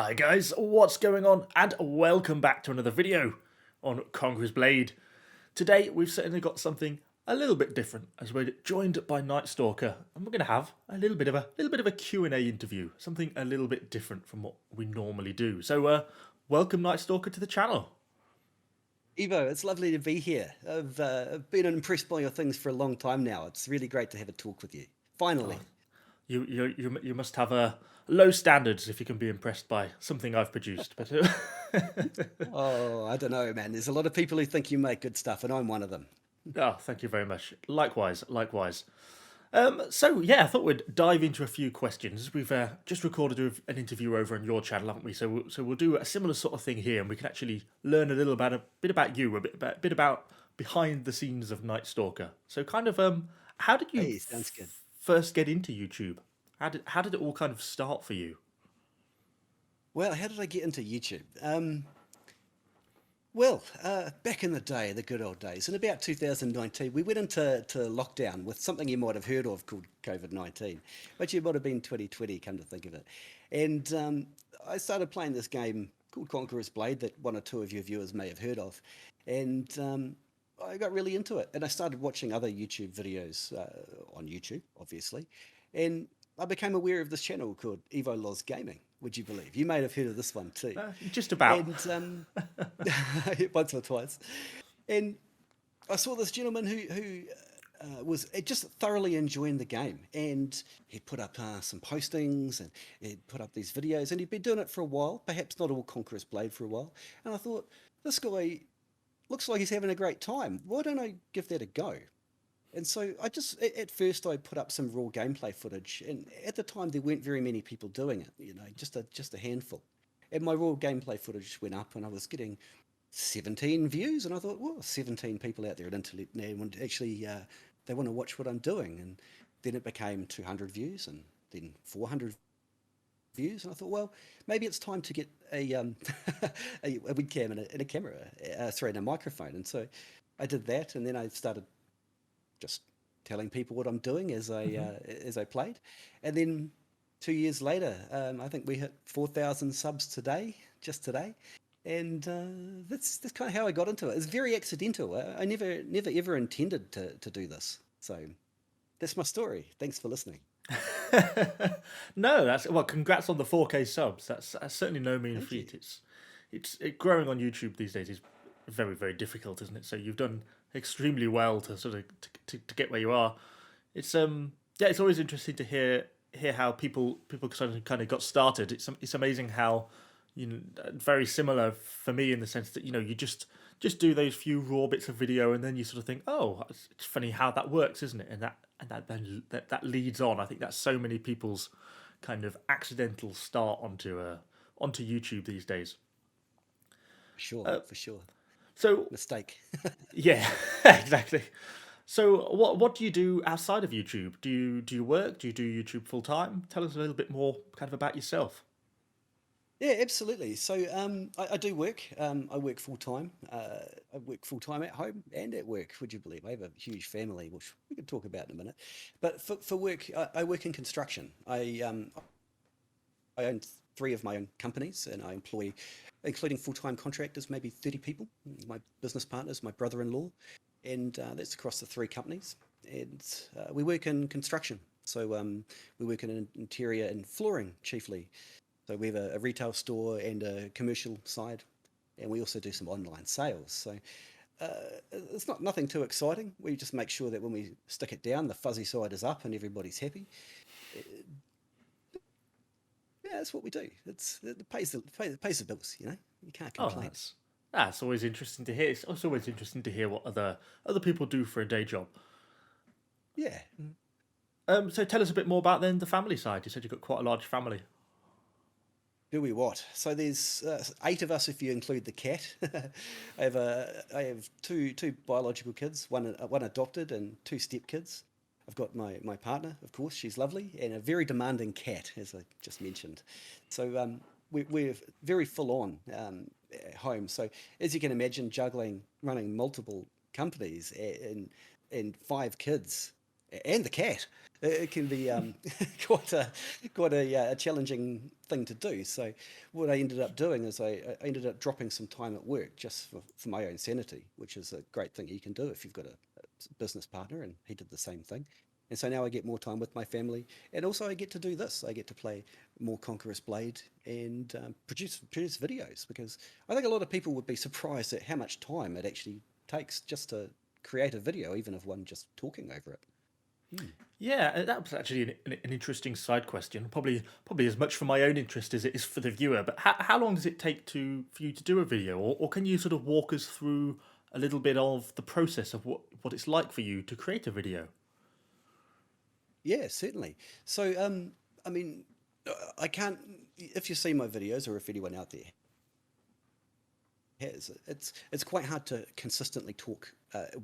Hi guys, what's going on? And welcome back to another video on Conqueror's Blade. Today we've certainly got something a little bit different as we're joined by KnightStalker, and we're going to have a little bit of a Q&A interview, something a little bit different from what we normally do. So welcome KnightStalker to the channel. Evo, it's lovely to be here. I've been impressed by your things for a long time now. It's really great to have a talk with you. Finally. You must have low standards if you can be impressed by something I've produced. But Oh, I don't know, man. There's a lot of people who think you make good stuff, and I'm one of them. oh, thank you very much. Likewise, likewise. So yeah, I thought we'd dive into a few questions. We've just recorded an interview over on your channel, haven't we? So we'll do a similar sort of thing here, and we can actually learn a bit about you, a bit about behind the scenes of KnightStalker. So kind of how did you Hey, sounds good. first get into YouTube? How did it all kind of start for you? Well, how did I get into YouTube? Back in the day, the good old days, in about 2019, we went into lockdown with something you might have heard of called COVID-19, but you might have been 2020, come to think of it. And I started playing this game called Conqueror's Blade that one or two of your viewers may have heard of. And I got really into it. And I started watching other YouTube videos on YouTube, obviously. And I became aware of this channel called Evo Loz Gaming, would you believe? You may have heard of this one too. Just about. And once or twice. And I saw this gentleman who was just thoroughly enjoying the game, and he'd put up some postings, and he'd put up these videos, and he'd been doing it for a while, perhaps not all Conqueror's Blade for a while. And I thought, this guy looks like he's having a great time. Why don't I give that a go? And so at first I put up some raw gameplay footage, and at the time there weren't very many people doing it, just a handful. And my raw gameplay footage went up, and I was getting 17 views, and I thought, well, 17 people out there at internet now want to actually they want to watch what I'm doing. And then it became 200 views, and then 400 views, and I thought, well, maybe it's time to get a a webcam and a camera, and a microphone. And so I did that, and then I started just telling people what I'm doing as I played, and then 2 years later, I think we hit 4,000 subs just today, and that's kind of how I got into it. It's very accidental. I never ever intended to do this. So that's my story. Thanks for listening. No, that's well. Congrats on the 4K subs. That's certainly no mean Thank you. feat. Growing on YouTube these days is very difficult, isn't it? So you've done extremely well to sort of to get where you are. It's yeah, it's always interesting to hear how people kind of got started. It's amazing how very similar for me in the sense that you just do those few raw bits of video, and then you sort of think, oh, it's funny how that works, isn't it? And that leads on. I think that's so many people's kind of accidental start onto YouTube these days. Sure, for sure. So Mistake. yeah, exactly. So what do you do outside of YouTube? Do you work? Do you do YouTube full time? Tell us a little bit more kind of about yourself. Yeah, absolutely. So I do work. I work full time. I work full time at home and at work. Would you believe? I have a huge family, which we could talk about in a minute. But for work, I work in construction. I own three of my own companies, and I employ, including full time contractors, maybe 30 people. My business partners, my brother-in-law, and that's across the three companies. And we work in construction. So we work in interior and flooring chiefly. So we have a retail store and a commercial side, and we also do some online sales. So it's not nothing too exciting. We just make sure that when we stick it down, the fuzzy side is up and everybody's happy. Yeah, that's what we do. It pays the bills. You can't Oh, complain. that's always interesting to hear. It's also always interesting to hear what other people do for a day job. Yeah. So tell us a bit more about then the family side. You said you've got quite a large family. Do we what? So there's eight of us if you include the cat. I have two biological kids, one adopted, and two step kids. I've got my partner, of course, she's lovely, and a very demanding cat, as I just mentioned. So we're very full on at home. So as you can imagine, juggling running multiple companies and five kids. and the cat. It can be quite a challenging thing to do. So what I ended up doing is I ended up dropping some time at work just for my own sanity, which is a great thing you can do if you've got a business partner, and he did the same thing. And so now I get more time with my family, and also I get to do this. I get to play more Conqueror's Blade and produce videos, because I think a lot of people would be surprised at how much time it actually takes just to create a video, even if one just talking over it. Hmm. Yeah, that was actually an interesting side question. Probably as much for my own interest as it is for the viewer. But how long does it take for you to do a video, or can you sort of walk us through a little bit of the process of what it's like for you to create a video? Yeah, certainly. So, I mean, I can't. If you see my videos, or if anyone out there has, it's quite hard to consistently talk.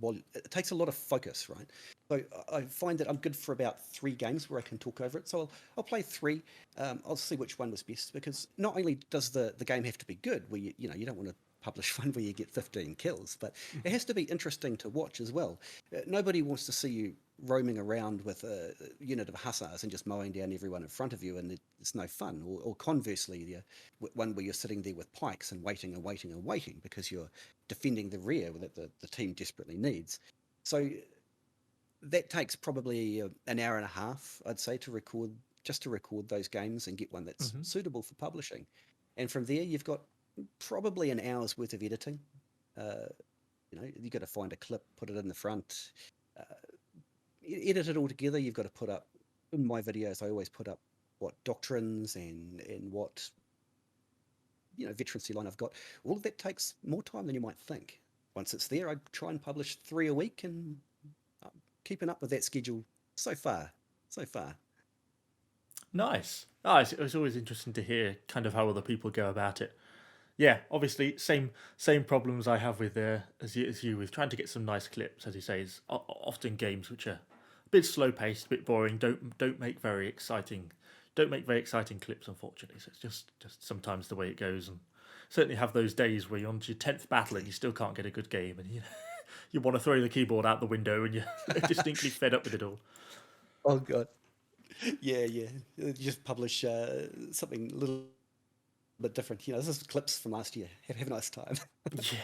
Well, it takes a lot of focus, right? So I find that I'm good for about 3 games where I can talk over it. So I'll play 3. I'll see which one was best, because not only does the game have to be good, where you don't want to publish one where you get 15 kills, but it has to be interesting to watch as well. Nobody wants to see you roaming around with a unit of hussars and just mowing down everyone in front of you, and it's no fun. Or conversely, one where you're sitting there with pikes and waiting and waiting and waiting because you're defending the rear that the team desperately needs. So that takes probably an hour and a half, I'd say, to record those games and get one that's Hmm. suitable for publishing. And from there, you've got probably an hour's worth of editing. Uh, you've got to find a clip, put it in the front, uh, edit it all together. You've got to put up, in my videos, I always put up what doctrines and what veterancy line I've got. All of that takes more time than you might think. Once it's there, I try and publish 3 a week, and keeping up with that schedule so far. So far. Nice. Ah, it's always interesting to hear kind of how other people go about it. Yeah, obviously, same problems I have with as you with trying to get some nice clips. As you say, is often games which are a bit slow paced, a bit boring. Don't make very exciting clips, unfortunately. So it's just sometimes the way it goes. And certainly have those days where you're on to your 10th battle and you still can't get a good game, and you want to throw the keyboard out the window, and you're distinctly fed up with it all. Oh god. Yeah, yeah. Just publish something a little bit different. This is clips from last year. Have a nice time.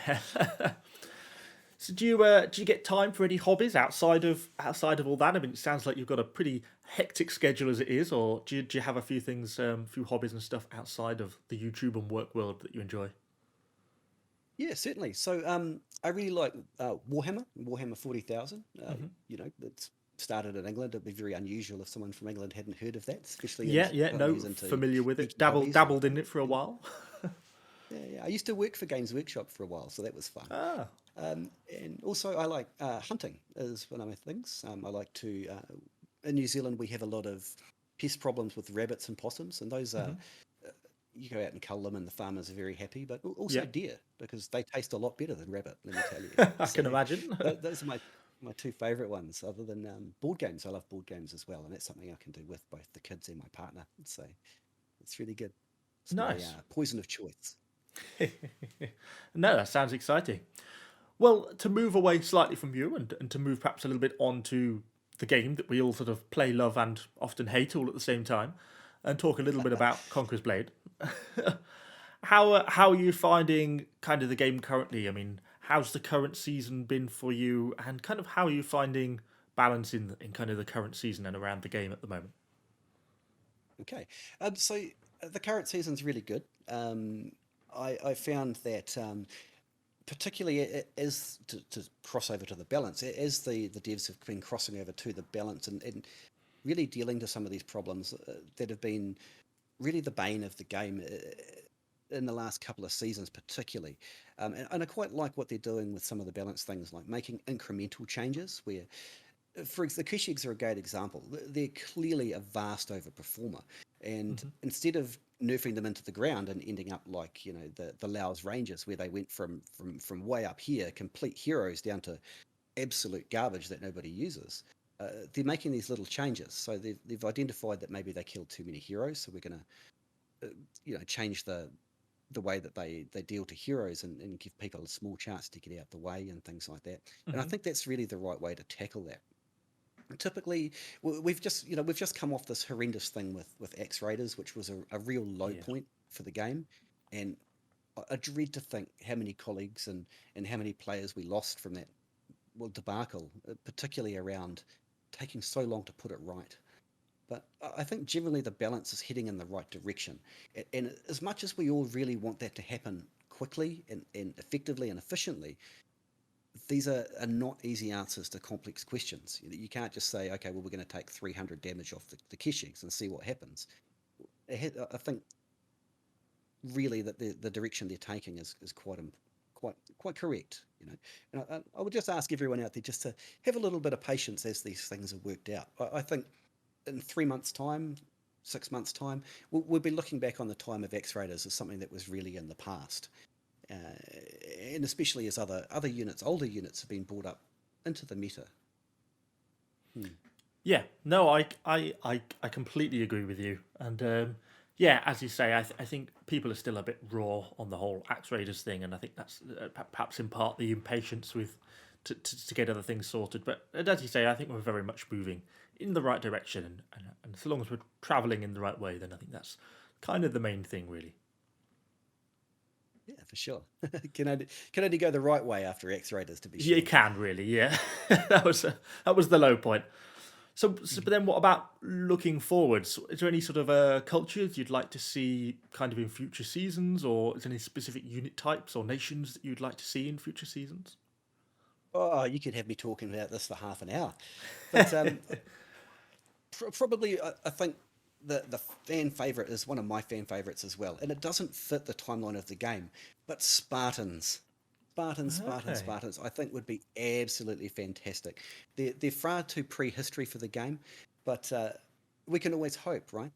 Yeah. So do you get time for any hobbies outside of all that? I mean, it sounds like you've got a pretty hectic schedule as it is, or do you have a few things, few hobbies and stuff outside of the YouTube and work world that you enjoy? Yeah, certainly. So I really like Warhammer 40,000. Hmm. It's started in England. It'd be very unusual if someone from England hadn't heard of that, especially Yeah, as yeah, someone no, who's into familiar with it. geeky hobbies like Dabbled in it for a while. yeah, yeah. I used to work for Games Workshop for a while, so that was fun. Ah. And also, I like hunting is one of my things. I like to in New Zealand we have a lot of pest problems with rabbits and possums, and those are Hmm. you go out and cull them, and the farmers are very happy. But also Yeah, deer, because they taste a lot better than rabbit. Let me tell you. I So can imagine. those are my 2 favorite ones. Other than board games, I love board games as well, and that's something I can do with both the kids and my partner. So it's really good. It's my Nice. poison of choice. No, that sounds exciting. Well, to move away slightly from you, and to move perhaps a little bit on to the game that we all sort of play, love, and often hate all at the same time, and talk a little bit about Conqueror's Blade. How are you finding kind of the game currently? I mean, how's the current season been for you, and kind of how are you finding balance in kind of the current season and around the game at the moment? Okay. So the current season's really good. I found that, particularly as to cross over to the balance, as the devs have been crossing over to the balance, and really dealing to some of these problems that have been really the bane of the game in the last couple of seasons, particularly. And I quite like what they're doing with some of the balance things, like making incremental changes where the Kushigs are a great example. They're clearly a vast overperformer, and Hmm. instead of nerfing them into the ground and ending up like the Laos Rangers, where they went from way up here, complete heroes, down to absolute garbage that nobody uses. They're making these little changes. So they've identified that maybe they killed too many heroes, so we're going to change the way that they deal to heroes, and give people a small chance to get out the way and things like that. And I Hmm. think that's really the right way to tackle that. typically we've just come off this horrendous thing with Axe Raiders, which was a real low Yeah. point for the game, and I dread to think how many colleagues and how many players we lost from that, well, debacle, particularly around taking so long to put it right. But I think generally the balance is heading in the right direction. And as much as we all really want that to happen quickly and effectively and efficiently, these are not easy answers to complex questions. You can't just say, okay, well, we're going to take 300 damage off the Keshiks and see what happens. I think really that the direction they're taking is quite correct. And I would just ask everyone out there just to have a little bit of patience as these things are worked out. I think in 3 months' time, 6 months' time, we'll be looking back on the time of X Raiders as something that was really in the past, uh, and especially as other units, older units, have been brought up into the meta. Yeah, no, I completely agree with you, and yeah, as you say, I think people are still a bit raw on the whole Axe Raiders thing, and I think that's perhaps in part the impatience with to get other things sorted. But as you say, I think we're very much moving in the right direction, and so long as we're travelling in the right way, then I think that's kind of the main thing, really. Yeah, for sure. Can only go the right way after X Raiders, to be Yeah, sure. it can really, yeah. That was the low point. So, but then what about looking forwards? Is there any sort of cultures you'd like to see kind of in future seasons, or is there any specific unit types or nations that you'd like to see in future seasons? Oh, you could have me talking about this for half an hour, but probably I think the fan favorite is one of my fan favorites as well, and it doesn't fit the timeline of the game, but Spartans. Spartans, Spartans, Okay. Spartans, I think would be absolutely fantastic. They're far too prehistory for the game, but we can always hope, right?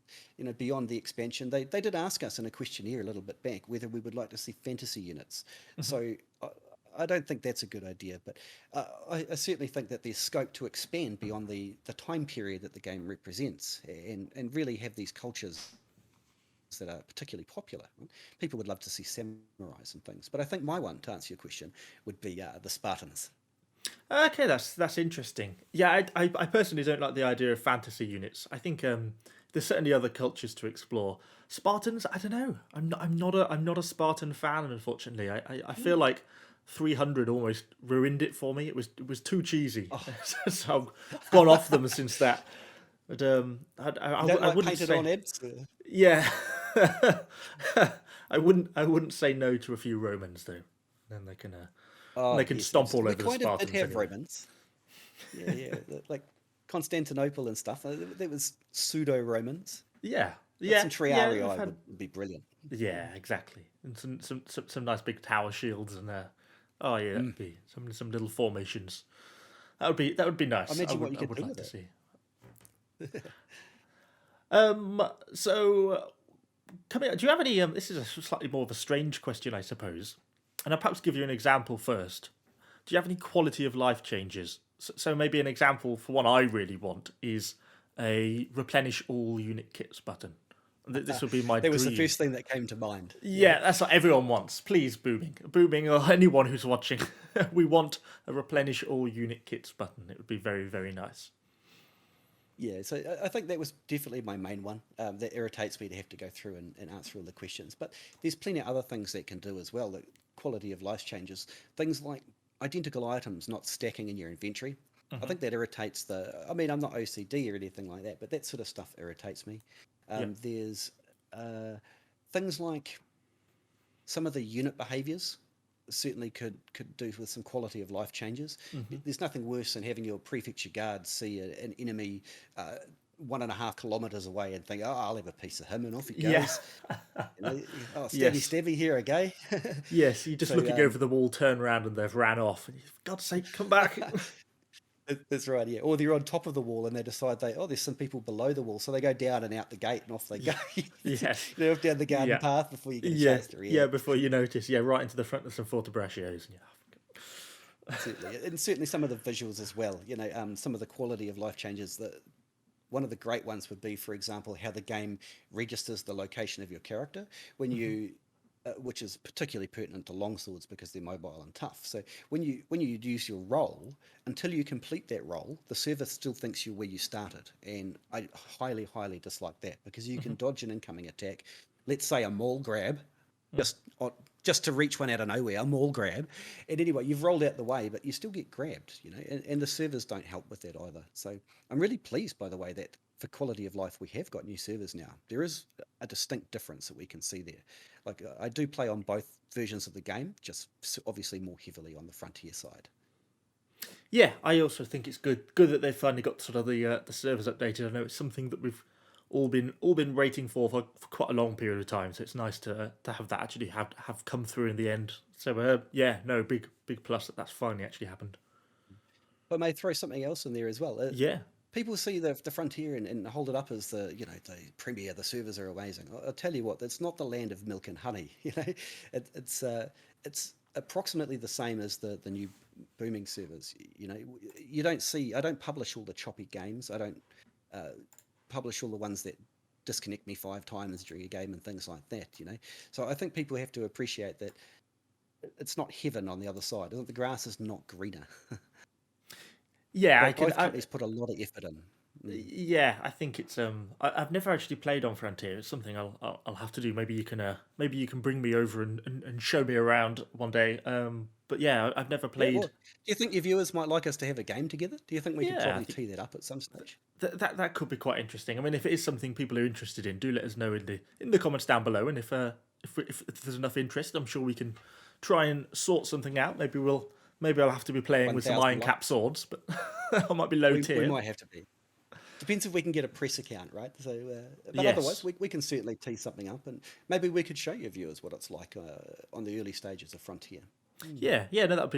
Beyond the expansion, they did ask us in a questionnaire a little bit back whether we would like to see fantasy units. So I don't think that's a good idea, but I certainly think that there's scope to expand beyond the time period that the game represents, and really have these cultures that are particularly popular. People would love to see samurais and things, but I think my one, to answer your question, would be the Spartans. Okay, that's interesting. Yeah, I personally don't like the idea of fantasy units. I think there's certainly other cultures to explore. Spartans, I don't know. I'm not a Spartan fan, unfortunately. I feel like 300 almost ruined it for me. It was too cheesy, Oh, so I've gone off them since that. But you don't I like wouldn't painted on say abs? yeah. I wouldn't say no to a few Romans though. Then they Oh, can yes, stomp all absolutely. We over the kind of did Spartans have anyway. Romans. Yeah, yeah, like Constantinople and stuff. That was pseudo Romans, Yeah, but yeah, some yeah. Triarii We've had would be brilliant. yeah, exactly, and some nice big tower shields and oh yeah, that'd be some little formations. That would be nice. I Imagine what would you I could would do like with to it. see. So coming, do you have any? This is a slightly more of a strange question, I suppose, and I'll perhaps give you an example first. Do you have any quality of life changes? So maybe an example for one I really want is a replenish all unit kits button. This would be my That was the dream. first thing that came to mind. Yeah. Yeah, that's what everyone wants. Please, booming, or anyone who's watching, we want a replenish all unit kits button. It would be very, very nice. Yeah, so I think that was definitely my main one. That irritates me to have to go through and answer all the questions. But there's plenty of other things that can do as well. The quality of life changes. Things like identical items not stacking in your inventory. I think that irritates I mean, I'm not OCD or anything like that, but that sort of stuff irritates me. Yeah. There's uh, things like some of the unit behaviors certainly could do with some quality of life changes. There's nothing worse than having your prefecture guard see an enemy 1.5 kilometers away and think, "Oh, I'll have a piece of him," and off he Yeah. goes. Oh, stabby, Yes. stabby, here I go. Yes. You're just So looking over the wall, turn around, and they've ran off. And for God's sake, come back. that's right, yeah. Or they're on top of the wall and they decide there's some people below the wall, so they go down and out the gate and off they go. Yes. Off down the garden Yeah. path before you get a Yeah. chance to Yeah. react. Before you notice, yeah, right into the front of some Fortebraccios. Yeah. Certainly, and certainly some of the visuals as well. Some of the quality of life changes. One of the great ones would be, for example, how the game registers the location of your character when you which is particularly pertinent to longswords because they're mobile and tough. So when you use your roll, until you complete that roll, the server still thinks you're where you started, and I highly dislike that because you can dodge an incoming attack. Let's say a maul grab, just just to reach one out of nowhere, a maul grab, and anyway, you've rolled out the way, but you still get grabbed, and the servers don't help with that either. So I'm really pleased, by the way, that for quality of life we have got new servers now. There is a distinct difference that we can see there. Like I do play on both versions of the game, just obviously more heavily on the Frontier side. Yeah, I also think it's good that they've finally got sort of the servers updated. I know it's something that we've all been waiting for quite a long period of time. So it's nice to have that actually have come through in the end. So yeah, no, big plus that that's finally actually happened. But I may throw something else in there as well. Yeah, People see the Frontier and hold it up as the premier. The servers are amazing. I'll tell you what, it's not the land of milk and honey. It's approximately the same as the new booming servers. You don't see. I don't publish all the choppy games. I don't publish all the ones that disconnect me 5 times during a game and things like that. So I think people have to appreciate that it's not heaven on the other side. The grass is not greener. yeah, Both companies put a lot of effort in. Yeah, I think it's I've never actually played on Frontier. It's something I'll have to do. Maybe you can bring me over and show me around one day. But yeah, I've never Yeah, well, played. do you think your viewers might like us to have a game together? Do you think we could Yeah, I probably think tee that up at some stage? that could be quite interesting. I mean, if it is something people are interested in, do let us know in the comments down below. And if there's enough interest, I'm sure we can try and sort something out. Maybe I'll have to be playing with some 1,000 iron likes. cap swords, but I might be low We tier. might have to be. Depends if we can get a press account, right? So, but otherwise, Yes. we can certainly tee something up, and maybe we could show your viewers what it's like on the early stages of Frontier. Yeah, no, that would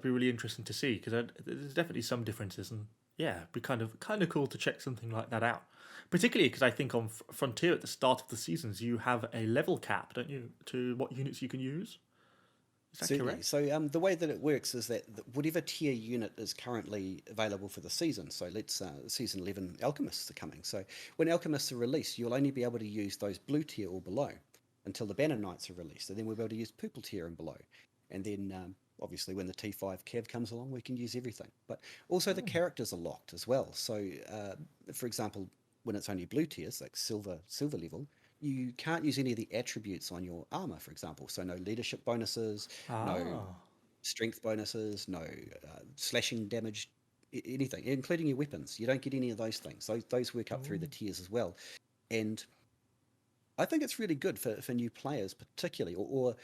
be really interesting to see because there's definitely some differences, and yeah, it'd be kind of cool to check something like that out. Particularly because I think on Frontier at the start of the seasons you have a level cap, don't you, to what units you can use? Is that Certainly. correct? So the way that it works is that whatever tier unit is currently available for the season. So let's season 11 alchemists are coming. So when alchemists are released, you'll only be able to use those blue tier or below until the banner knights are released, and then we'll be able to use purple tier and below. And then obviously when the T5 cav comes along, we can use everything. But also the characters are locked as well. So for example, when it's only blue tiers like silver level, you can't use any of the attributes on your armor, for example. So no leadership bonuses, no Ah, strength bonuses, no slashing damage, anything, including your weapons. You don't get any of those things. Those work up through the tiers as well. And I think it's really good for new players, particularly, or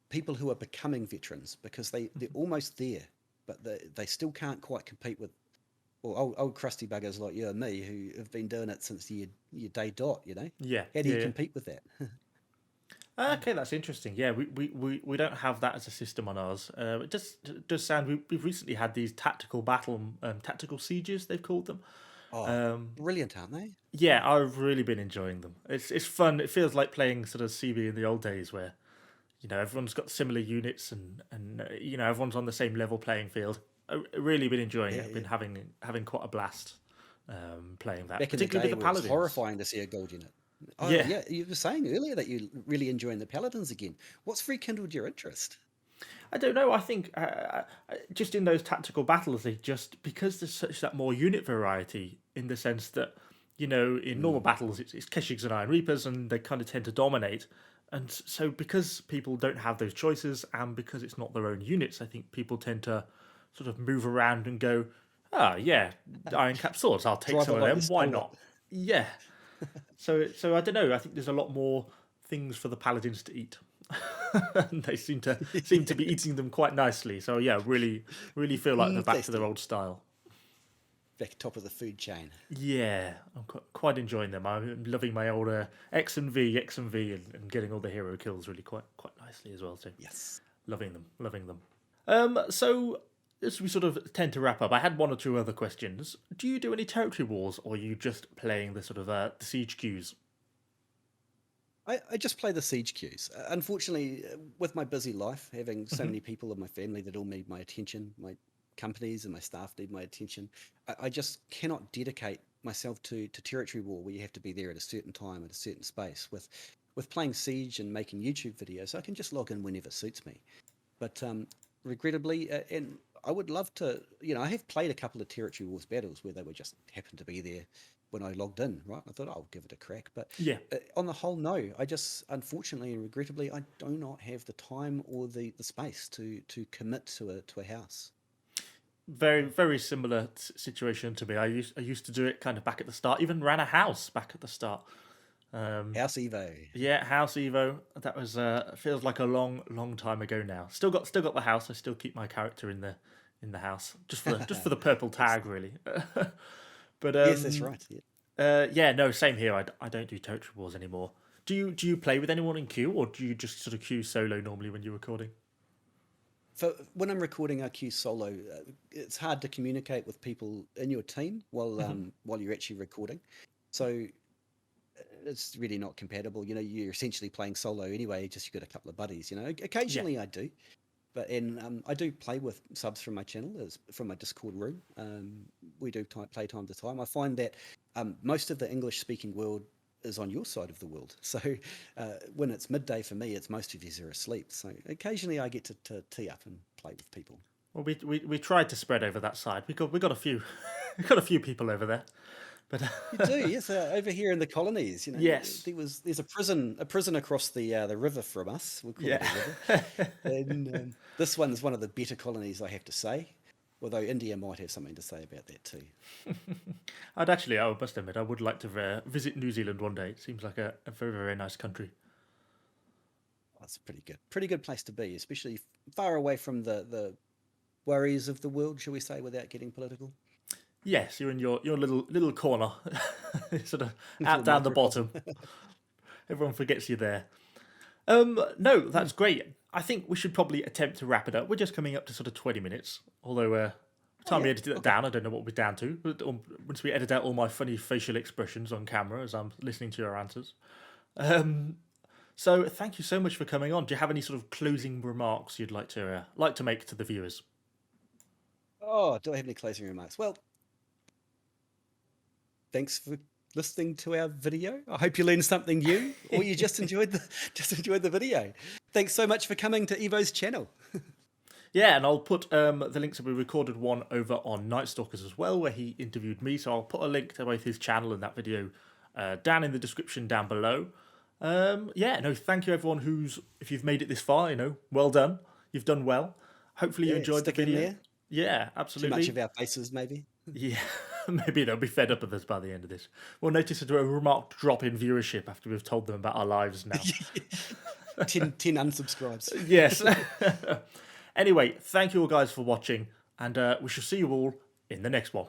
people who are becoming veterans because they're almost there, but they still can't quite compete with old crusty buggers like you and me who have been doing it since your day dot. yeah, How do yeah, you yeah. compete with that? Okay, that's interesting. Yeah, we don't have that as a system on ours. It does sound we've recently had these tactical sieges they've called them. Oh, Um, brilliant, aren't they? yeah, I've really been enjoying them. It's fun. It feels like playing sort of CB in the old days where everyone's got similar units and everyone's on the same level playing field. I've really been enjoying Yeah, it. I've yeah. been having quite a blast playing that, Back in the particularly day with the where it was paladins. horrifying to see a gold unit. Oh, Yeah, yeah, you were saying earlier that you're really enjoying the paladins again. What's rekindled your interest? I don't know. I think just in those tactical battles, they just because there's such that more unit variety in the sense that in normal Mm. battles it's Keshigs and Iron Reapers and they kind of tend to dominate. And so because people don't have those choices and because it's not their own units, I think people tend to sort of move around and go, ah, yeah, Iron Cap swords. I'll take Drive some it of like you them. Why stole it. not? Yeah. So I don't know. I think there's a lot more things for the paladins to eat. And they seem to be eating them quite nicely. So yeah, really feel like they're back They to their still old style. back top of the food chain. Yeah, I'm quite enjoying them. I'm loving my old X and V, and getting all the hero kills really quite nicely as well. So Yes. loving them. So as we sort of tend to wrap up, I had one or two other questions. Do you do any territory wars, or are you just playing the sort of the siege queues? I just play the siege queues. Unfortunately, with my busy life, having so Hmm. many people in my family that all need my attention, my companies and my staff need my attention, I just cannot dedicate myself to territory war where you have to be there at a certain time at a certain space with with playing Siege and making YouTube videos, I can just log in whenever suits me. But regrettably, and I would love to, I have played a couple of Territory Wars battles where they were just happened to be there when I logged in, right? I thought I'll give it a crack. But Yeah. on the whole, no. I just, unfortunately and regrettably, I do not have the time or the space to commit to a house. Very, very similar situation to me. I used to do it kind of back at the start. Even ran a house back at the start. House Evo. Yeah, House Evo. That was feels like a long time ago now. Still got the house. I still keep my character in the house just for the purple tag, really. But Yes, that's right. Yeah. yeah, no, same here. I don't do Territory Wars anymore. Do you play with anyone in queue, or do you just sort of queue solo normally when you're recording? When I'm recording, I queue solo. It's hard to communicate with people in your team while you're actually recording. So it's really not compatible. You're essentially playing solo anyway. Just you've got a couple of buddies. Occasionally I do, but I do play with subs from my channel, from my Discord room. We do play time to time. I find that most of the English-speaking world is on your side of the world. So when it's midday for me, it's most of you are asleep. So occasionally I get to tee up and play with people. Well, we tried to spread over that side. We got a few we got a few people over there. But you do, yes. Over here in the colonies, yes, there's a prison across the river from us. We'll call it a river. And this one's one of the better colonies, I have to say. Although India might have something to say about that too. I must admit, I would like to visit New Zealand one day. It seems like a very, very nice country. That's pretty good place to be, especially far away from the worries of the world, shall we say, without getting political. Yes, you're in your little corner, sort of out down the bottom. Everyone forgets you're there. No, that's great. I think we should probably attempt to wrap it up. We're just coming up to sort of 20 minutes. Although, time we edited that down, I don't know what we're down to. But once we edit out all my funny facial expressions on camera as I'm listening to your answers. So thank you so much for coming on. Do you have any sort of closing remarks you'd like to make to the viewers? Oh, do I have any closing remarks? Well, thanks for listening to our video. I hope you learned something new, or you just enjoyed the video. Thanks so much for coming to Evo's channel. Yeah, and I'll put the links that we recorded one over on KnightStalkers as well, where he interviewed me. So I'll put a link to both his channel and that video down in the description down below. Thank you everyone if you've made it this far, well done. You've done well. Hopefully you enjoyed the video. There. Yeah, absolutely. Too much of our faces, maybe. Yeah, maybe they'll be fed up with us by the end of this. We'll notice a remarked drop in viewership after we've told them about our lives now. 10 unsubscribes. Yes. Anyway, thank you all guys for watching, and we shall see you all in the next one.